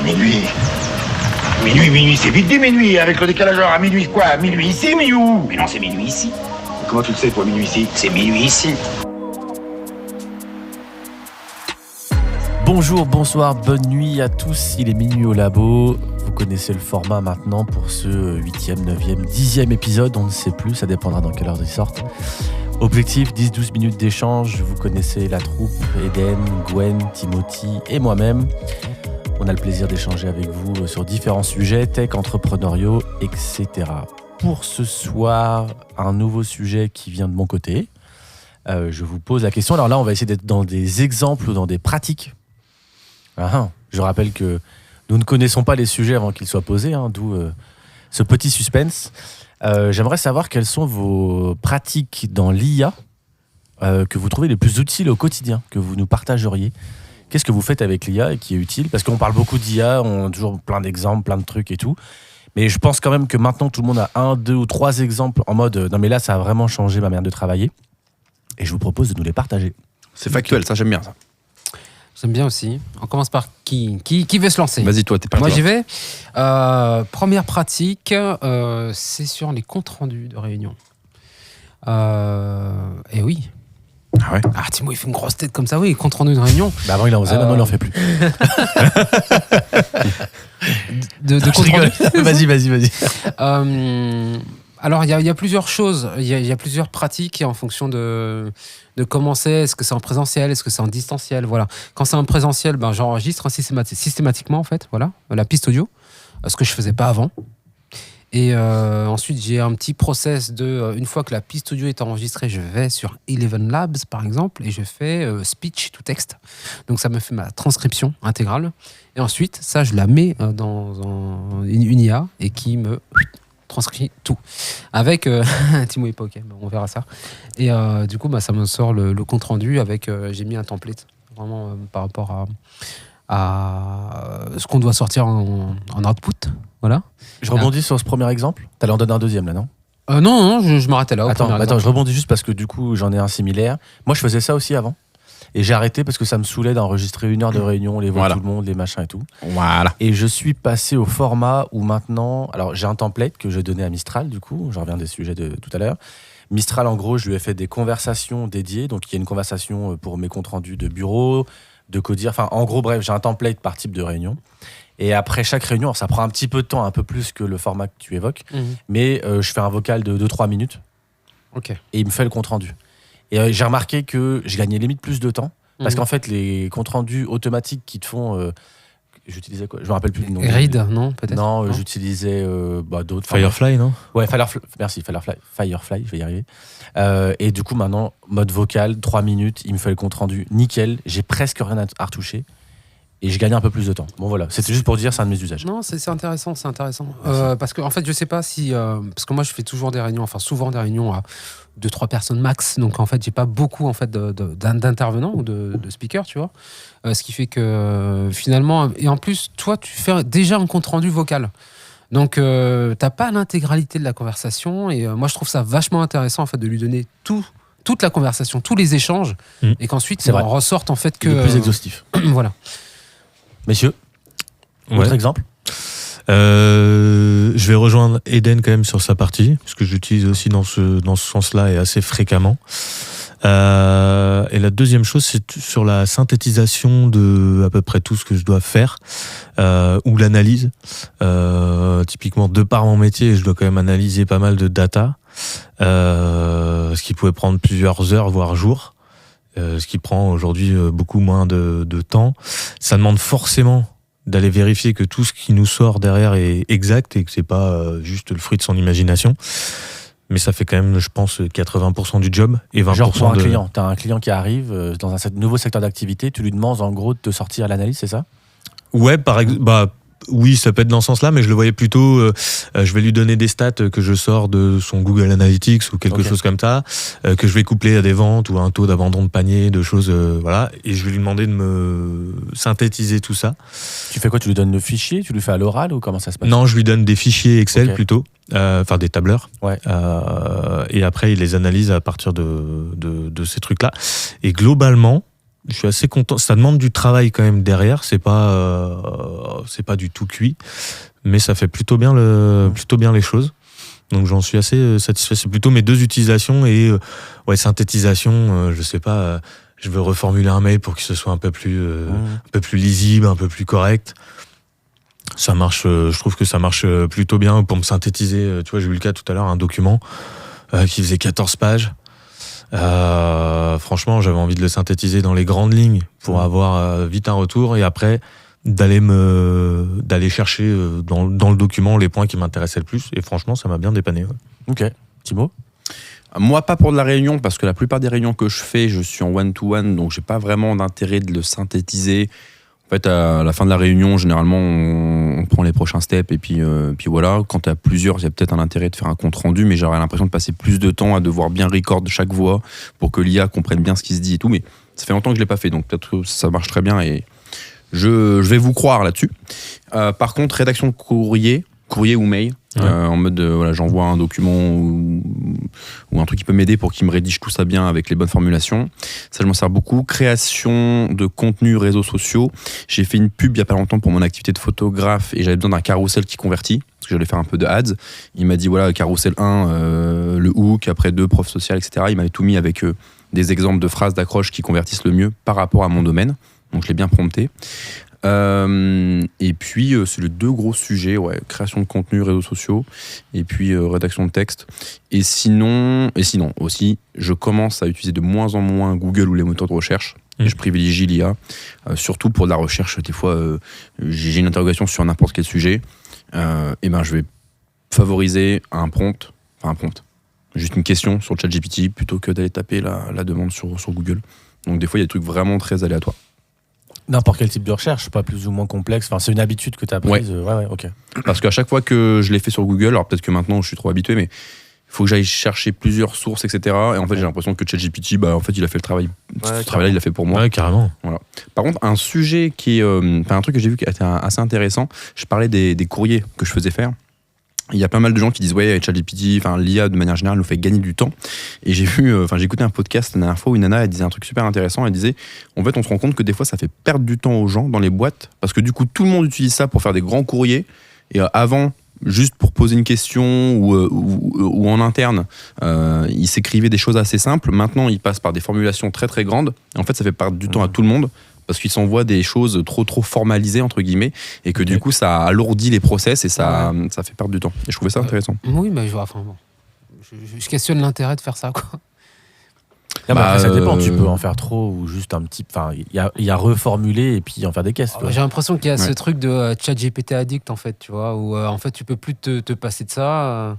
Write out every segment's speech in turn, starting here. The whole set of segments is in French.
Minuit. Minuit, c'est vite dit minuit, avec le décalage horaire à minuit quoi? Minuit ici, minuit où? Mais non, c'est minuit ici. Comment tu le sais, toi, minuit ici? C'est minuit ici. Bonjour, bonsoir, bonne nuit à tous, il est minuit au labo. Vous connaissez le format maintenant pour ce 8e, 9e, 10e épisode, on ne sait plus, ça dépendra dans quelle heure ils sortent. Objectif, 10-12 minutes d'échange, vous connaissez la troupe, Eden, Gwen, Timothy et moi-même. On a le plaisir d'échanger avec vous sur différents sujets, tech, entrepreneuriaux, etc. Pour ce soir, un nouveau sujet qui vient de mon côté. Je vous pose la question. Alors là, on va essayer d'être dans des exemples ou dans des pratiques. Je rappelle que nous ne connaissons pas les sujets avant qu'ils soient posés, d'où ce petit suspense. J'aimerais savoir quelles sont vos pratiques dans l'IA que vous trouvez les plus utiles au quotidien, que vous nous partageriez. Qu'est-ce que vous faites avec l'IA et qui est utile? Parce qu'on parle beaucoup d'IA, on a toujours plein d'exemples, plein de trucs et tout. Mais je pense quand même que maintenant, tout le monde a 1, 2 ou 3 exemples en mode « Non mais là, ça a vraiment changé ma manière de travailler ». Et je vous propose de nous les partager. C'est factuel, ça j'aime bien ça. J'aime bien aussi. On commence par qui veut se lancer? Vas-y toi, t'es parti. Moi j'y vais. Première pratique, c'est sur les comptes rendus de réunion. Et oui. Ah ouais. Ah Timo il fait une grosse tête comme ça, oui, compte rendu de réunion. Bah avant il en faisait, maintenant il en fait plus. de compte rendu. Vas-y. Alors il y a plusieurs choses, il y a plusieurs pratiques en fonction de comment c'est. Est-ce que c'est en présentiel, est-ce que c'est en distanciel, voilà. Quand c'est en présentiel, j'enregistre systématiquement en fait, voilà, la piste audio, ce que je faisais pas avant. Et ensuite, j'ai un petit process une fois que la piste audio est enregistrée, je vais sur Eleven Labs, par exemple, et je fais speech to text. Donc, ça me fait ma transcription intégrale. Et ensuite, ça, je la mets dans une IA et qui me transcrit tout. Avec Timo et Poké, on verra ça. Et du coup, ça me sort le compte rendu avec, j'ai mis un template, vraiment par rapport à ce qu'on doit sortir en output. Voilà. Je rebondis sur ce premier exemple. T'allais en donner un deuxième là, non? Non, je m'arrêtais là. Attends, je rebondis juste parce que du coup, j'en ai un similaire. Moi, je faisais ça aussi avant. Et j'ai arrêté parce que ça me saoulait d'enregistrer 1 heure de réunion, les voix de tout le monde, les machins et tout. Voilà. Et je suis passé au format où maintenant... Alors, j'ai un template que je donnais à Mistral, du coup. Je reviens des sujets de tout à l'heure. Mistral, en gros, je lui ai fait des conversations dédiées. Donc, il y a une conversation pour mes comptes rendus de bureau, de codir. Enfin, en gros, bref, j'ai un template par type de réunion. Et après chaque réunion, alors ça prend un petit peu de temps, un peu plus que le format que tu évoques, mais je fais un vocal de 2-3 minutes. Ok. Et il me fait le compte-rendu. Et j'ai remarqué que je gagnais limite plus de temps, parce qu'en fait, les comptes-rendus automatiques qui te font... j'utilisais quoi? Je me rappelle plus du nom. Read, non, peut-être? Non, j'utilisais d'autres. Firefly, non? Ouais, merci, Firefly, je vais y arriver. Et du coup, maintenant, mode vocal, 3 minutes, il me fait le compte-rendu nickel, j'ai presque rien à retoucher. Et je gagne un peu plus de temps. Bon voilà, c'était juste pour dire, c'est un de mes usages. Non, c'est intéressant. Parce que en fait, je sais pas si... parce que moi, je fais toujours des réunions, souvent des réunions à 2-3 personnes max. Donc en fait, j'ai pas beaucoup en fait, d'intervenants ou de speakers, tu vois. Ce qui fait que finalement... Et en plus, toi, tu fais déjà un compte-rendu vocal. Donc, t'as pas l'intégralité de la conversation. Et moi, je trouve ça vachement intéressant en fait, de lui donner toute la conversation, tous les échanges. Et qu'ensuite, il en ressorte en fait que... Le plus exhaustif. Voilà. Messieurs, autre exemple? Je vais rejoindre Eden quand même sur sa partie, parce que j'utilise aussi dans ce sens-là et assez fréquemment. Et la deuxième chose, c'est sur la synthétisation de à peu près tout ce que je dois faire, ou l'analyse. Typiquement, de par mon métier, je dois quand même analyser pas mal de data, ce qui pouvait prendre plusieurs heures, voire jours. Ce qui prend aujourd'hui beaucoup moins de temps. Ça demande forcément d'aller vérifier que tout ce qui nous sort derrière est exact et que c'est pas juste le fruit de son imagination. Mais ça fait quand même, je pense, 80% du job et 20% Genre pour un client. T'as un client qui arrive dans un nouveau secteur d'activité, tu lui demandes en gros de te sortir l'analyse, c'est ça? Ouais, par exemple, oui, ça peut être dans ce sens-là, mais je le voyais plutôt, je vais lui donner des stats que je sors de son Google Analytics ou quelque chose comme ça, que je vais coupler à des ventes ou à un taux d'abandon de panier, de choses, voilà, et je vais lui demander de me synthétiser tout ça. Tu fais quoi? Tu lui donnes le fichier? Tu lui fais à l'oral ou comment ça se passe? Non, je lui donne des fichiers Excel plutôt, enfin des tableurs, ouais. Et après il les analyse à partir de ces trucs-là. Et globalement, Je suis assez content. Ça demande du travail quand même derrière. C'est pas du tout cuit, mais ça fait plutôt bien les choses. Donc j'en suis assez satisfait. C'est plutôt mes 2 utilisations et synthétisation. Je sais pas. Je veux reformuler un mail pour que ce soit un peu plus lisible, un peu plus correct. Ça marche. Je trouve que ça marche plutôt bien pour me synthétiser. Tu vois, j'ai eu le cas tout à l'heure, un document qui faisait 14 pages. Franchement, j'avais envie de le synthétiser dans les grandes lignes pour avoir vite un retour et après d'aller chercher dans le document les points qui m'intéressaient le plus. Et franchement, ça m'a bien dépanné. Ouais. Ok. Thibaut ? Moi, pas pour de la réunion, parce que la plupart des réunions que je fais, je suis en one-to-one, donc j'ai pas vraiment d'intérêt de le synthétiser. En fait, à la fin de la réunion, généralement, on prend les prochains steps et puis voilà. Quand tu as plusieurs, il y a peut-être un intérêt de faire un compte rendu, mais j'aurais l'impression de passer plus de temps à devoir bien record chaque voix pour que l'IA comprenne bien ce qui se dit et tout. Mais ça fait longtemps que je l'ai pas fait, donc peut-être que ça marche très bien et je vais vous croire là-dessus. Par contre, rédaction de courrier ou mail, en mode j'envoie un document ou un truc qui peut m'aider pour qu'il me rédige tout ça bien avec les bonnes formulations. Ça, je m'en sers beaucoup. Création de contenu réseaux sociaux. J'ai fait une pub il y a pas longtemps pour mon activité de photographe et j'avais besoin d'un carrousel qui convertit parce que j'allais faire un peu de ads. Il m'a dit voilà, carrousel 1, le hook, après 2, prof social, etc. Il m'avait tout mis avec des exemples de phrases d'accroche qui convertissent le mieux par rapport à mon domaine. Donc je l'ai bien prompté. Et puis c'est les 2 gros sujets, création de contenu, réseaux sociaux et puis rédaction de texte. Et sinon aussi, je commence à utiliser de moins en moins Google ou les moteurs de recherche. Et je privilégie l'IA, surtout pour de la recherche. Des fois, j'ai une interrogation sur n'importe quel sujet. Et ben je vais favoriser un prompt, juste une question sur le ChatGPT plutôt que d'aller taper la demande sur Google. Donc des fois, il y a des trucs vraiment très aléatoires. N'importe quel type de recherche, pas plus ou moins complexe. Enfin, c'est une habitude que tu as prise. Ouais, ok. Parce qu'à chaque fois que je l'ai fait sur Google, alors peut-être que maintenant je suis trop habitué, mais il faut que j'aille chercher plusieurs sources, etc. Et en fait, j'ai l'impression que ChatGPT, en fait, il a fait le travail. Ce travail-là, il l'a fait pour moi. Ouais, carrément. Voilà. Par contre, un sujet qui est, un truc que j'ai vu qui était assez intéressant. Je parlais des courriers que je faisais faire. Il y a pas mal de gens qui disent ChatGPT, l'IA de manière générale nous fait gagner du temps. Et j'ai écouté un podcast la dernière fois où une nana elle disait un truc super intéressant. Elle disait en fait on se rend compte que des fois ça fait perdre du temps aux gens dans les boîtes parce que du coup tout le monde utilise ça pour faire des grands courriers et avant juste pour poser une question ou en interne ils s'écrivaient des choses assez simples. Maintenant ils passent par des formulations très très grandes. Et en fait ça fait perdre du temps à tout le monde. Parce qu'ils s'envoient des choses trop formalisées, entre guillemets, et que du coup, ça alourdit les process et ça fait perdre du temps. Et je trouvais ça intéressant. Oui, mais je questionne l'intérêt de faire ça, quoi. Après, ça dépend, tu peux en faire trop ou juste un petit... Enfin, il y a reformuler et puis en faire des caisses. J'ai l'impression qu'il y a ce truc de ChatGPT addict, en fait, tu vois, où en fait, tu peux plus te passer de ça.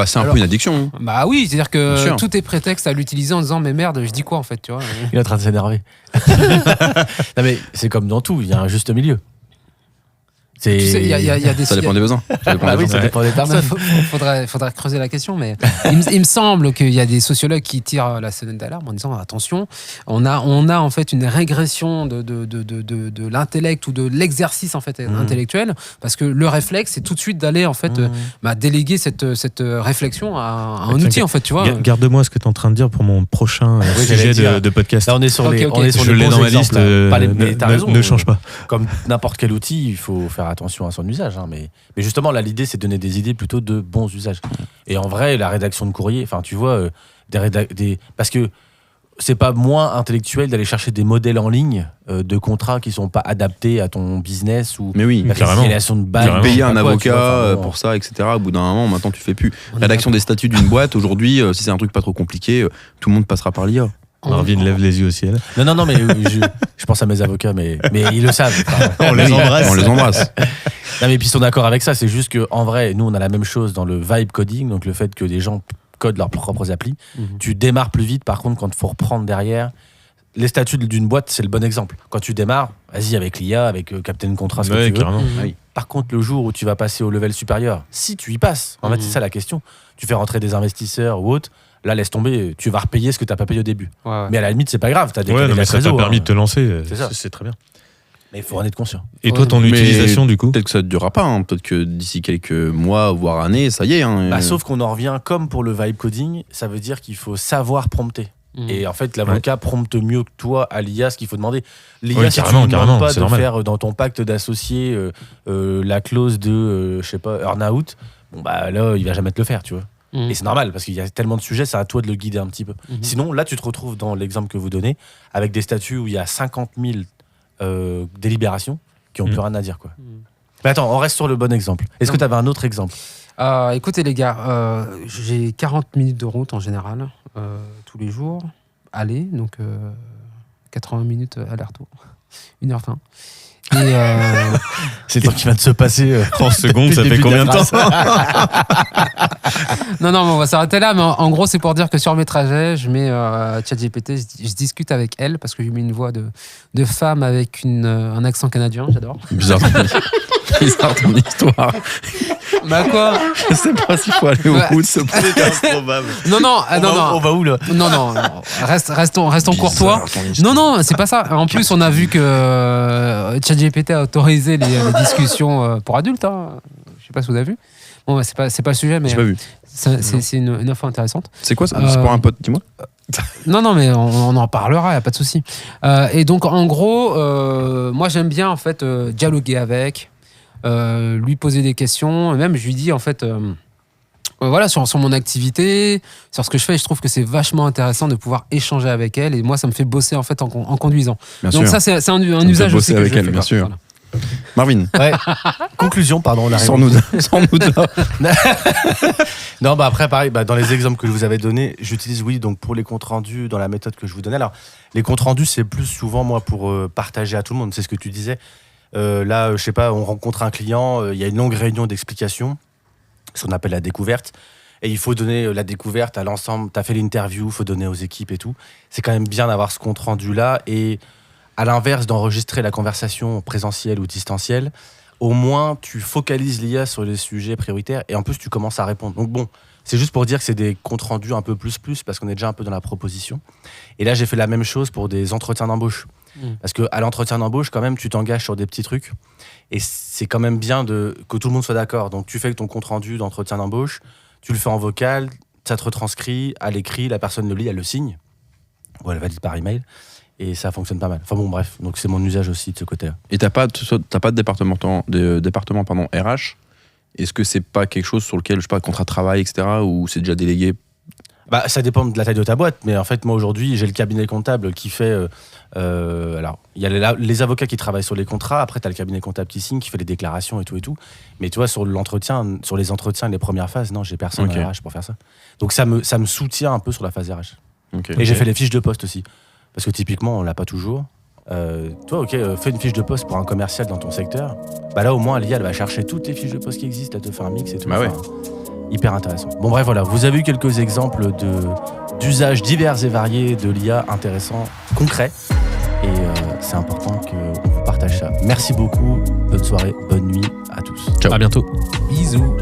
C'est un peu une addiction. Bah oui, c'est-à-dire que tout est prétexte à l'utiliser en disant mais merde, je dis quoi en fait, tu vois. Il est en train de s'énerver. Non mais c'est comme dans tout, il y a un juste milieu. Tu sais, y a des... Ça dépend des besoins. Ça dépend des personnes. Faudrait creuser la question, mais il me semble qu'il y a des sociologues qui tirent la sonnette d'alarme en disant attention, on a en fait une régression de l'intellect ou de l'exercice en fait intellectuel, parce que le réflexe c'est tout de suite d'aller en fait déléguer cette réflexion à un outil en fait, tu vois. Garde-moi ce que tu es en train de dire pour mon prochain sujet de podcast. Là on est sur les je l'ai dans ma liste. Mais t'as raison, ne change pas. Comme n'importe quel outil, il faut faire attention à son usage. Mais justement, là, l'idée, c'est de donner des idées plutôt de bons usages. Et en vrai, la rédaction de courrier, tu vois, parce que c'est pas moins intellectuel d'aller chercher des modèles en ligne de contrats qui sont pas adaptés à ton business ou la résiliation de base. Payer un avocat pour ça, etc. Au bout d'un moment, maintenant, tu fais plus. Rédaction des statuts d'une boîte, aujourd'hui, si c'est un truc pas trop compliqué, tout le monde passera par l'IA. Marvin lève les yeux au ciel. Non, mais je pense à mes avocats, mais ils le savent. On les embrasse. Non, mais puis ils sont d'accord avec ça. C'est juste qu'en vrai, nous, on a la même chose dans le vibe coding, donc le fait que des gens codent leurs propres applis. Tu démarres plus vite, par contre, quand il faut reprendre derrière. Les statuts d'une boîte, c'est le bon exemple. Quand tu démarres, vas-y avec l'IA, avec Captain Contrast, ce que tu veux. Par contre, le jour où tu vas passer au level supérieur, si tu y passes, en fait, c'est ça la question. Tu fais rentrer des investisseurs ou autres. Là, laisse tomber, tu vas repayer ce que tu n'as pas payé au début. Ouais. Mais à la limite, c'est pas grave. T'as mais ça t'a permis de te lancer. C'est très bien. Mais il faut en être conscient. Et toi, ton utilisation, du coup ? Peut-être que ça ne durera pas. Peut-être que d'ici quelques mois, voire années, ça y est. Sauf qu'on en revient comme pour le vibe coding, ça veut dire qu'il faut savoir prompter. Et en fait, l'avocat prompte mieux que toi à l'IA ce qu'il faut demander. L'IA, Oui, si tu carrément, ne demandes pas c'est de normal. faire dans ton pacte d'associé la clause de, je sais pas, earn-out, bon, bah là, il va jamais te le faire, tu vois. Et c'est normal, parce qu'il y a tellement de sujets, c'est à toi de le guider un petit peu. Sinon, là, tu te retrouves dans l'exemple que vous donnez, avec des statuts où il y a 50 000 délibérations qui n'ont plus rien à dire, quoi. Mais attends, on reste sur le bon exemple. Est-ce que tu avais un autre exemple? Écoutez les gars, j'ai 40 minutes de route en général, tous les jours. Aller, donc 80 minutes aller-retour. 1h20. Et C'est le temps qui vient de se passer. 30 secondes, depuis ça le fait début de combien de la temps? non, mais on va s'arrêter là. Mais en gros, c'est pour dire que sur mes trajets, je mets ChatGPT, je discute avec elle parce que je lui mets une voix de femme avec un accent canadien, j'adore. Bizarre ton histoire. Bah quoi? Je sais pas s'il faut aller au bout de ce point. C'est improbable. Non, On va où là? Non, restons courtois. Non, c'est pas ça. En plus, on a vu que ChatGPT a autorisé les discussions pour adultes. Hein. Je sais pas si vous avez vu. Bon, c'est pas le sujet, mais J'ai pas vu. c'est une info intéressante. C'est quoi ça? C'est pour un pote, dis-moi. Non, mais on en parlera, y a pas de souci. Et donc, en gros, moi, j'aime bien en fait dialoguer avec, lui poser des questions. Et même, je lui dis en fait. Voilà, sur mon activité, sur ce que je fais, je trouve que c'est vachement intéressant de pouvoir échanger avec elle. Et moi, ça me fait bosser en fait en conduisant. Bien Donc sûr. ça, c'est un me usage fait aussi bosser que avec je elle, fais, bien quoi. sûr. Voilà. Marvin, Ouais. Conclusion, pardon, on arrive. sans nous de là. Non, bah après, pareil, dans les exemples que je vous avais donnés, j'utilise, oui, donc pour les comptes rendus, dans la méthode que je vous donnais. Alors, les comptes rendus, c'est plus souvent, moi, pour partager à tout le monde. C'est ce que tu disais. Là, je sais pas, on rencontre un client, il y a une longue réunion d'explication, ce qu'on appelle la découverte. Et il faut donner la découverte à l'ensemble. Tu as fait l'interview, il faut donner aux équipes et tout. C'est quand même bien d'avoir ce compte rendu-là. Et à l'inverse d'enregistrer la conversation présentielle ou distancielle, au moins tu focalises l'IA sur les sujets prioritaires et en plus tu commences à répondre. Donc bon, c'est juste pour dire que c'est des comptes rendus un peu plus parce qu'on est déjà un peu dans la proposition. Et là, j'ai fait la même chose pour des entretiens d'embauche. Parce qu'à l'entretien d'embauche, quand même, tu t'engages sur des petits trucs. Et c'est quand même bien que tout le monde soit d'accord. Donc tu fais ton compte rendu d'entretien d'embauche, tu le fais en vocal, ça te retranscrit à l'écrit, la personne le lit, elle le signe, ou elle valide par email, et ça fonctionne pas mal. Enfin bon, bref, donc c'est mon usage aussi de ce côté-là. Et t'as pas de département RH. Est-ce que c'est pas quelque chose sur lequel, je sais pas, contrat de travail, etc., ou c'est déjà délégué? Bah, ça dépend de la taille de ta boîte, mais en fait, moi aujourd'hui, j'ai le cabinet comptable qui fait. Alors, il y a les avocats qui travaillent sur les contrats, après, tu as le cabinet comptable qui signe, qui fait les déclarations et tout. Mais tu vois, sur les entretiens, les premières phases, non, j'ai personne en RH pour faire ça. Donc, ça me soutient un peu sur la phase RH. Okay. Et j'ai fait les fiches de poste aussi. Parce que typiquement, on l'a pas toujours. Toi, fais une fiche de poste pour un commercial dans ton secteur. Bah là, au moins, l'IA, elle va chercher toutes les fiches de poste qui existent, elle te fait un mix et tout. Bah ouais. Hyper intéressant. Bon bref, voilà, vous avez eu quelques exemples d'usages divers et variés de l'IA intéressants, concrets. Et c'est important qu'on vous partage ça. Merci beaucoup, bonne soirée, bonne nuit à tous. Ciao. À bientôt. Bisous.